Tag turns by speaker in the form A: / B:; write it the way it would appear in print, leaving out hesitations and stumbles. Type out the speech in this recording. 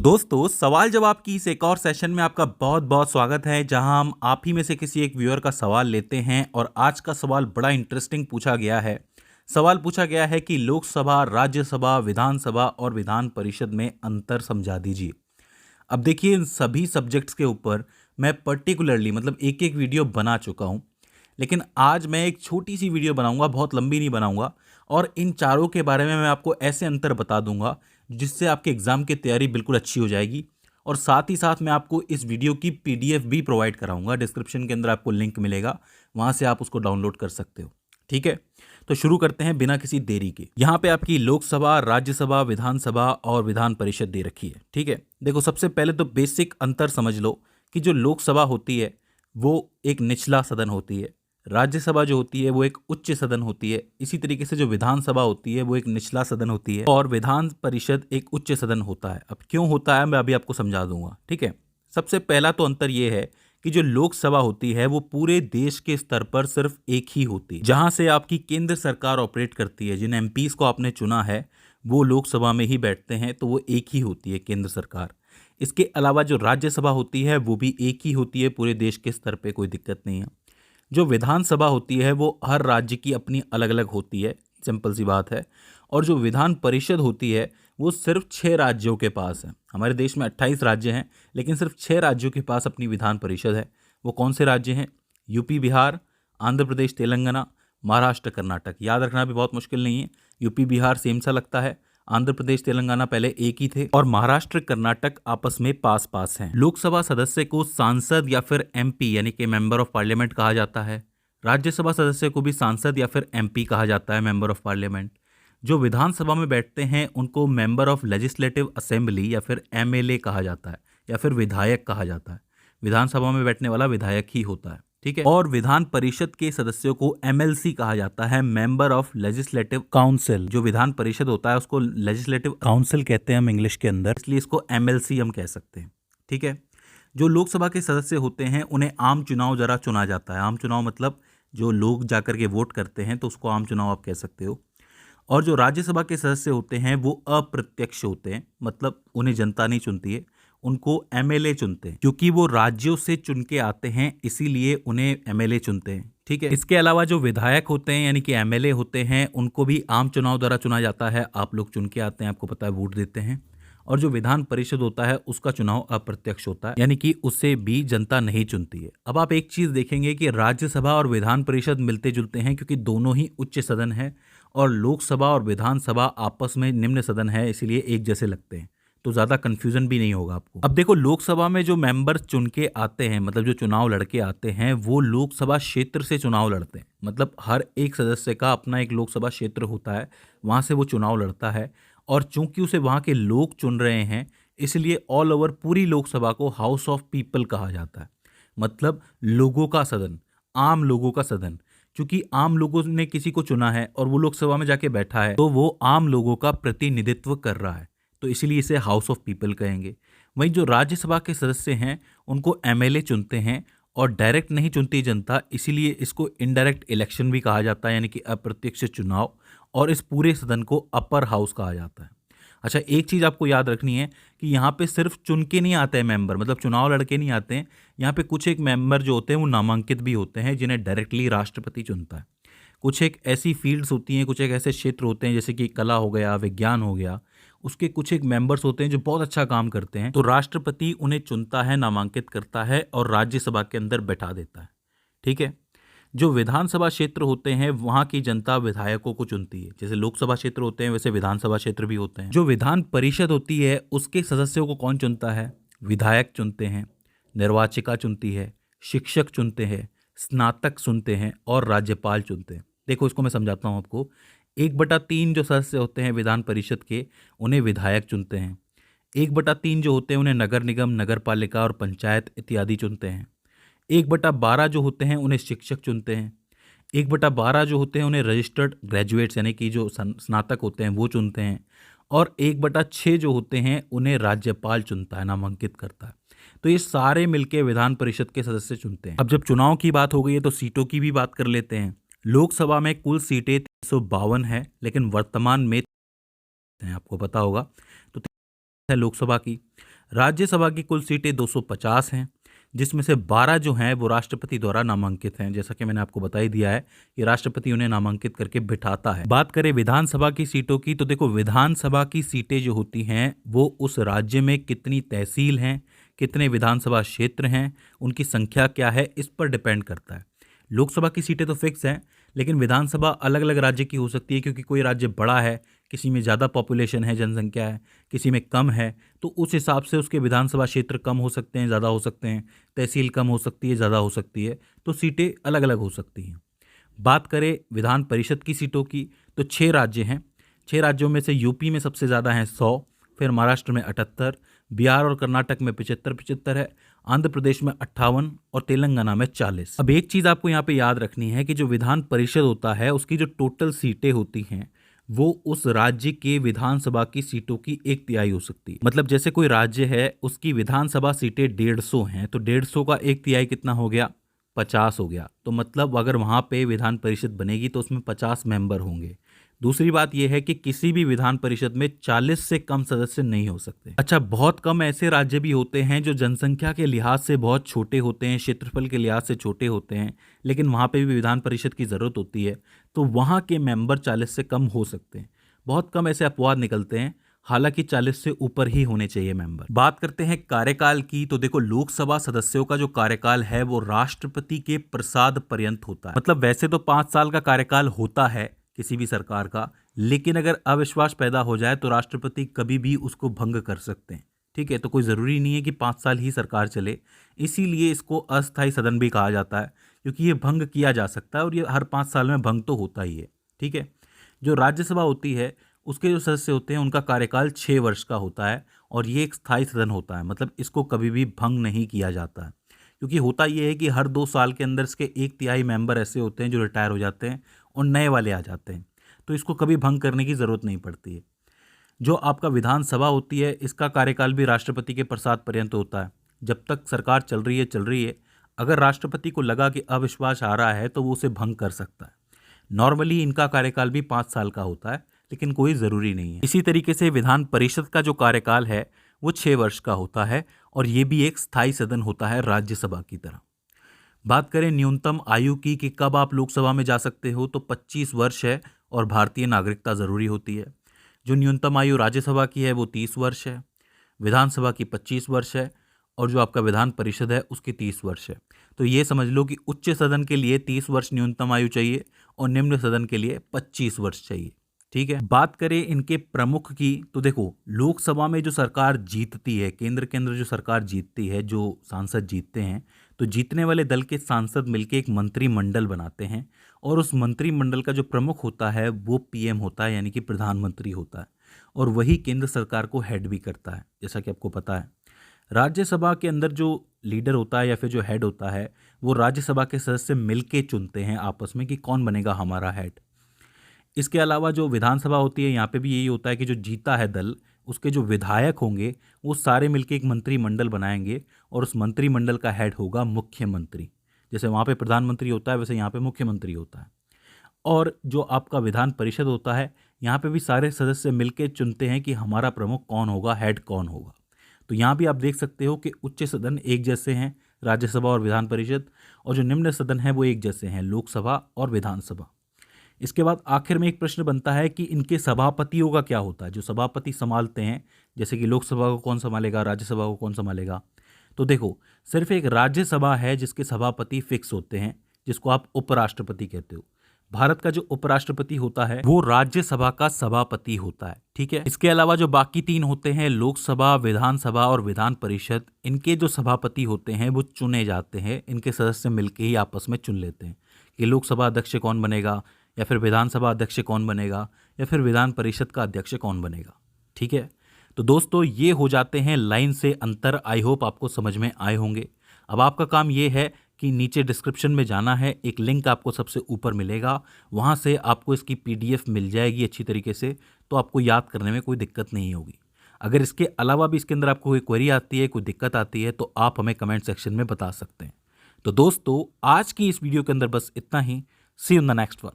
A: दोस्तों, सवाल जवाब की इस एक और सेशन में आपका बहुत बहुत स्वागत है, जहां हम आप ही में से किसी एक व्यूअर का सवाल लेते हैं। और आज का सवाल बड़ा इंटरेस्टिंग पूछा गया है। सवाल पूछा गया है कि लोकसभा, राज्यसभा, विधानसभा और विधान परिषद में अंतर समझा दीजिए। अब देखिए, इन सभी सब्जेक्ट्स के ऊपर मैं पर्टिकुलरली मतलब एक एक वीडियो बना चुका हूं, लेकिन आज मैं एक छोटी सी वीडियो बनाऊंगा, बहुत लंबी नहीं बनाऊंगा। और इन चारों के बारे में मैं आपको ऐसे अंतर बता दूंगा जिससे आपके एग्जाम की तैयारी बिल्कुल अच्छी हो जाएगी। और साथ ही साथ मैं आपको इस वीडियो की पीडीएफ भी प्रोवाइड कराऊंगा। डिस्क्रिप्शन के अंदर आपको लिंक मिलेगा, वहां से आप उसको डाउनलोड कर सकते हो। ठीक है, तो शुरू करते हैं बिना किसी देरी के। यहाँ पे आपकी लोकसभा, राज्यसभा, विधानसभा और विधान परिषद दे रखी है। ठीक है, देखो, सबसे पहले तो बेसिक अंतर समझ लो कि जो लोकसभा होती है वो एक निचला सदन होती है, राज्यसभा जो होती है वो एक उच्च सदन होती है, इसी तरीके से जो विधानसभा होती है वो एक निचला सदन होती है, और विधान परिषद एक उच्च सदन होता है। अब क्यों होता है मैं अभी आपको समझा दूंगा। ठीक है, सबसे पहला तो अंतर ये है कि जो लोकसभा होती है वो पूरे देश के स्तर पर सिर्फ एक ही होती है, जहां से आपकी केंद्र सरकार ऑपरेट करती है। जिन एमपीज को आपने चुना है वो लोकसभा में ही बैठते हैं, तो वो एक ही होती है, केंद्र सरकार। इसके अलावा जो राज्यसभा होती है वो भी एक ही होती है पूरे देश के स्तर पे, कोई दिक्कत नहीं है। जो विधानसभा होती है वो हर राज्य की अपनी अलग अलग होती है, सिंपल सी बात है। और जो विधान परिषद होती है वो सिर्फ 6 राज्यों के पास है। हमारे देश में 28 राज्य हैं, लेकिन सिर्फ 6 राज्यों के पास अपनी विधान परिषद है। वो कौन से राज्य हैं? यूपी, बिहार, आंध्र प्रदेश, तेलंगाना, महाराष्ट्र, कर्नाटक। याद रखना भी बहुत मुश्किल नहीं है। यूपी बिहार सेम सा लगता है, आंध्र प्रदेश तेलंगाना पहले एक ही थे, और महाराष्ट्र कर्नाटक आपस में पास पास हैं। लोकसभा सदस्य को सांसद या फिर एमपी यानी कि मेंबर ऑफ पार्लियामेंट कहा जाता है। राज्यसभा सदस्य को भी सांसद या फिर एमपी कहा जाता है, मेंबर ऑफ पार्लियामेंट। जो विधानसभा में बैठते हैं उनको मेंबर ऑफ लेजिस्लेटिव असेंबली या फिर एमएलए कहा जाता है, या फिर विधायक कहा जाता है। विधानसभा में बैठने वाला विधायक ही होता है। ठीक है, और विधान परिषद के सदस्यों को एमएलसी कहा जाता है, मेंबर ऑफ लेजिस्लेटिव काउंसिल। जो विधान परिषद होता है उसको लेजिस्लेटिव काउंसिल कहते हैं हम इंग्लिश के अंदर, इसलिए इसको एमएलसी हम कह सकते हैं। ठीक है, जो लोकसभा के सदस्य होते हैं उन्हें आम चुनाव द्वारा चुना जाता है। आम चुनाव मतलब जो लोग जाकर के वोट करते हैं, तो उसको आम चुनाव आप कह सकते हो। और जो राज्यसभा के सदस्य होते हैं वो अप्रत्यक्ष होते हैं, मतलब उन्हें जनता नहीं चुनती है, उनको एमएलए चुनते हैं। क्योंकि वो राज्यों से चुन के आते हैं, इसीलिए उन्हें एमएलए चुनते हैं। ठीक है, इसके अलावा जो विधायक होते हैं यानी कि एमएलए होते हैं, उनको भी आम चुनाव द्वारा चुना जाता है। आप लोग चुन के आते हैं, आपको पता है, वोट देते हैं। और जो विधान परिषद होता है उसका चुनाव अप्रत्यक्ष होता है, यानी कि उसे भी जनता नहीं चुनती है। अब आप एक चीज देखेंगे कि राज्यसभा और विधान परिषद मिलते जुलते हैं, क्योंकि दोनों ही उच्च सदन है, और लोकसभा और विधानसभा आपस में निम्न सदन है, इसीलिए एक जैसे लगते हैं। तो ज़्यादा कन्फ्यूजन भी नहीं होगा आपको। अब देखो, लोकसभा में जो मेंबर चुन के आते हैं, मतलब जो चुनाव लड़के आते हैं, वो लोकसभा क्षेत्र से चुनाव लड़ते हैं। मतलब हर एक सदस्य का अपना एक लोकसभा क्षेत्र होता है, वहाँ से वो चुनाव लड़ता है। और चूंकि उसे वहाँ के लोग चुन रहे हैं, इसलिए ऑल ओवर पूरी लोकसभा को हाउस ऑफ पीपल कहा जाता है, मतलब लोगों का सदन, आम लोगों का सदन। क्योंकि आम लोगों ने किसी को चुना है और वो लोकसभा में जाके बैठा है, तो वो आम लोगों का प्रतिनिधित्व कर रहा है, तो इसीलिए इसे हाउस ऑफ पीपल कहेंगे। वहीं जो राज्यसभा के सदस्य हैं उनको एमएलए चुनते हैं, और डायरेक्ट नहीं चुनती जनता, इसीलिए इसको इनडायरेक्ट इलेक्शन भी कहा जाता है, यानी कि अप्रत्यक्ष चुनाव। और इस पूरे सदन को अपर हाउस कहा जाता है। अच्छा, एक चीज़ आपको याद रखनी है कि यहाँ पे सिर्फ चुन के नहीं आते हैं मेंबर, मतलब चुनाव लड़के नहीं आते हैं। यहाँ पे कुछ एक मेंबर जो होते हैं वो नामांकित भी होते हैं, जिन्हें डायरेक्टली राष्ट्रपति चुनता है। कुछ एक ऐसी फील्ड्स होती हैं, कुछ एक ऐसे क्षेत्र होते हैं, जैसे कि कला हो गया, विज्ञान हो गया, उसके कुछ एक मेंबर्स होते हैं जो बहुत अच्छा काम करते हैं, तो राष्ट्रपति उन्हें चुनता है, नामांकित करता है और राज्यसभा के अंदर बैठा देता है। ठीक है, जो विधानसभा क्षेत्र होते हैं वहाँ की जनता विधायकों को चुनती है। जैसे लोकसभा क्षेत्र होते हैं वैसे विधानसभा क्षेत्र भी होते हैं। जो विधान परिषद होती है उसके सदस्यों को कौन चुनता है? विधायक चुनते हैं, निर्वाचिका चुनती है, शिक्षक चुनते हैं, स्नातक चुनते हैं और राज्यपाल चुनते हैं। देखो, इसको मैं समझाता हूँ आपको। 1/3 जो सदस्य होते हैं विधान परिषद के, उन्हें विधायक चुनते हैं। 1/3 जो होते हैं उन्हें नगर निगम, नगर पालिका और पंचायत इत्यादि चुनते हैं। 1/12 जो होते हैं उन्हें शिक्षक चुनते हैं। 1/12 जो होते हैं उन्हें रजिस्टर्ड ग्रेजुएट्स यानी कि जो स्नातक होते हैं वो चुनते हैं। और 1/6 जो होते हैं उन्हें राज्यपाल चुनता है, नामांकित करता है। तो ये सारे मिलके विधान परिषद के सदस्य चुनते हैं। अब जब चुनाव की बात हो गई है तो सीटों की भी बात कर लेते हैं। लोकसभा में कुल सीटें 352 है, लेकिन वर्तमान में है, आपको पता होगा, तो है लोकसभा की। राज्यसभा की कुल सीटें 250 हैं, जिसमें से 12 जो हैं वो राष्ट्रपति द्वारा नामांकित हैं। जैसा कि मैंने आपको बता ही दिया है कि राष्ट्रपति उन्हें नामांकित करके बिठाता है। बात करें विधानसभा की सीटों की, तो देखो विधानसभा की सीटें जो होती हैं वो उस राज्य में कितनी तहसील हैं, कितने विधानसभा क्षेत्र हैं, उनकी संख्या क्या है, इस पर डिपेंड करता है। लोकसभा की सीटें तो फिक्स हैं, लेकिन विधानसभा अलग अलग राज्य की हो सकती है, क्योंकि कोई राज्य बड़ा है, किसी में ज़्यादा पॉपुलेशन है, जनसंख्या है, किसी में कम है, तो उस हिसाब से उसके विधानसभा क्षेत्र कम हो सकते हैं, ज़्यादा हो सकते हैं, तहसील कम हो सकती है, ज़्यादा हो सकती है, तो सीटें अलग अलग हो सकती हैं। बात करें विधान परिषद की सीटों की, तो 6 राज्य हैं। 6 राज्यों में से यूपी में सबसे ज़्यादा हैं 100, फिर महाराष्ट्र में 78, बिहार और कर्नाटक में 75 है, आंध्र प्रदेश में 58 और तेलंगाना में 40। अब एक चीज़ आपको यहाँ पे याद रखनी है कि जो विधान परिषद होता है उसकी जो टोटल सीटें होती हैं वो उस राज्य के विधानसभा की सीटों की 1/3 हो सकती है। मतलब जैसे कोई राज्य है उसकी विधानसभा सीटें 150 हैं, तो 150 का 1/3 कितना हो गया, 50 हो गया। तो मतलब अगर वहाँ पे विधान परिषद बनेगी तो उसमें 50 मेंबर होंगे। दूसरी बात यह है कि किसी भी विधान परिषद में 40 से कम सदस्य नहीं हो सकते। अच्छा, बहुत कम ऐसे राज्य भी होते हैं जो जनसंख्या के लिहाज से बहुत छोटे होते हैं, क्षेत्रफल के लिहाज से छोटे होते हैं, लेकिन वहाँ पे भी विधान परिषद की ज़रूरत होती है, तो वहाँ के मेंबर 40 से कम हो सकते हैं। बहुत कम ऐसे अपवाद निकलते हैं, हालांकि 40 से ऊपर ही होने चाहिए मेंबर। बात करते हैं कार्यकाल की, तो देखो लोकसभा सदस्यों का जो कार्यकाल है वो राष्ट्रपति के प्रसाद पर्यंत होता है। मतलब वैसे तो 5 साल का कार्यकाल होता है किसी भी सरकार का, लेकिन अगर अविश्वास पैदा हो जाए तो राष्ट्रपति कभी भी उसको भंग कर सकते हैं। ठीक है, तो कोई ज़रूरी नहीं है कि 5 साल ही सरकार चले, इसीलिए इसको अस्थायी सदन भी कहा जाता है, क्योंकि ये भंग किया जा सकता है और ये हर 5 साल में भंग तो होता ही है। ठीक है, जो राज्यसभा होती है उसके जो सदस्य होते हैं उनका कार्यकाल 6 वर्ष का होता है और ये एक स्थायी सदन होता है। मतलब इसको कभी भी भंग नहीं किया जाता है, क्योंकि होता ये है कि हर 2 साल के अंदर इसके 1/3 मेंबर ऐसे होते हैं जो रिटायर हो जाते हैं और नए वाले आ जाते हैं, तो इसको कभी भंग करने की ज़रूरत नहीं पड़ती है। जो आपका विधानसभा होती है इसका कार्यकाल भी राष्ट्रपति के प्रसाद पर्यंत होता है। जब तक सरकार चल रही है, अगर राष्ट्रपति को लगा कि अविश्वास आ रहा है तो वो उसे भंग कर सकता है। नॉर्मली इनका कार्यकाल भी 5 साल का होता है, लेकिन कोई ज़रूरी नहीं है। इसी तरीके से विधान परिषद का जो कार्यकाल है वो 6 वर्ष का होता है और ये भी एक स्थायी सदन होता है राज्यसभा की तरह। बात करें न्यूनतम आयु की कि कब आप लोकसभा में जा सकते हो, तो 25 वर्ष है और भारतीय नागरिकता ज़रूरी होती है। जो न्यूनतम आयु राज्यसभा की है वो 30 वर्ष है, विधानसभा की 25 वर्ष है और जो आपका विधान परिषद है उसकी 30 वर्ष है। तो ये समझ लो कि उच्च सदन के लिए 30 वर्ष न्यूनतम आयु चाहिए और निम्न सदन के लिए 25 वर्ष चाहिए। ठीक है, बात करें इनके प्रमुख की, तो देखो लोकसभा में जो सरकार जीतती है, केंद्र के अंदर जो सरकार जीतती है, जो सांसद जीतते हैं, तो जीतने वाले दल के सांसद मिलकर एक मंत्रिमंडल बनाते हैं और उस मंत्रिमंडल का जो प्रमुख होता है वो पीएम होता है, यानी कि प्रधानमंत्री होता है, और वही केंद्र सरकार को हेड भी करता है। जैसा कि आपको पता है राज्यसभा के अंदर जो लीडर होता है या फिर जो हेड होता है वो राज्यसभा के सदस्य मिलके चुनते हैं आपस में कि कौन बनेगा हमारा हेड। इसके अलावा जो विधानसभा होती है यहाँ पे भी यही होता है कि जो जीता है दल उसके जो विधायक होंगे वो सारे मिलके एक मंत्रिमंडल बनाएंगे और उस मंत्रिमंडल का हेड होगा मुख्यमंत्री। जैसे वहाँ पे प्रधानमंत्री होता है वैसे यहाँ पे मुख्यमंत्री होता है। और जो आपका विधान परिषद होता है यहाँ पे भी सारे सदस्य मिलके चुनते हैं कि हमारा प्रमुख कौन होगा, हेड कौन होगा। तो यहाँ भी आप देख सकते हो कि उच्च सदन एक जैसे हैं, राज्यसभा और विधान परिषद, और जो निम्न सदन है वो एक जैसे हैं, लोकसभा और विधानसभा। इसके बाद आखिर में एक प्रश्न बनता है कि इनके सभापतियों का क्या होता है, जो सभापति संभालते हैं, जैसे कि लोकसभा को कौन संभालेगा, राज्यसभा को कौन संभालेगा। तो देखो सिर्फ एक राज्यसभा है जिसके सभापति फिक्स होते हैं, जिसको आप उपराष्ट्रपति कहते हो। भारत का जो उपराष्ट्रपति होता है वो राज्यसभा का सभापति होता है। ठीक है, इसके अलावा जो बाकी 3 होते हैं, लोकसभा, विधानसभा और विधान परिषद, इनके जो सभापति होते हैं वो चुने जाते हैं, इनके सदस्य मिलकर ही आपस में चुन लेते हैं कि लोकसभा अध्यक्ष कौन बनेगा या फिर विधानसभा अध्यक्ष कौन बनेगा या फिर विधान परिषद का अध्यक्ष कौन बनेगा। ठीक है, तो दोस्तों ये हो जाते हैं लाइन से अंतर। आई होप आपको समझ में आए होंगे। अब आपका काम ये है कि नीचे डिस्क्रिप्शन में जाना है, एक लिंक आपको सबसे ऊपर मिलेगा, वहाँ से आपको इसकी PDF मिल जाएगी अच्छी तरीके से, तो आपको याद करने में कोई दिक्कत नहीं होगी। अगर इसके अलावा भी इसके अंदर आपको कोई क्वेरी आती है, कोई दिक्कत आती है, तो आप हमें कमेंट सेक्शन में बता सकते हैं। तो दोस्तों आज की इस वीडियो के अंदर बस इतना ही। See you in the next one.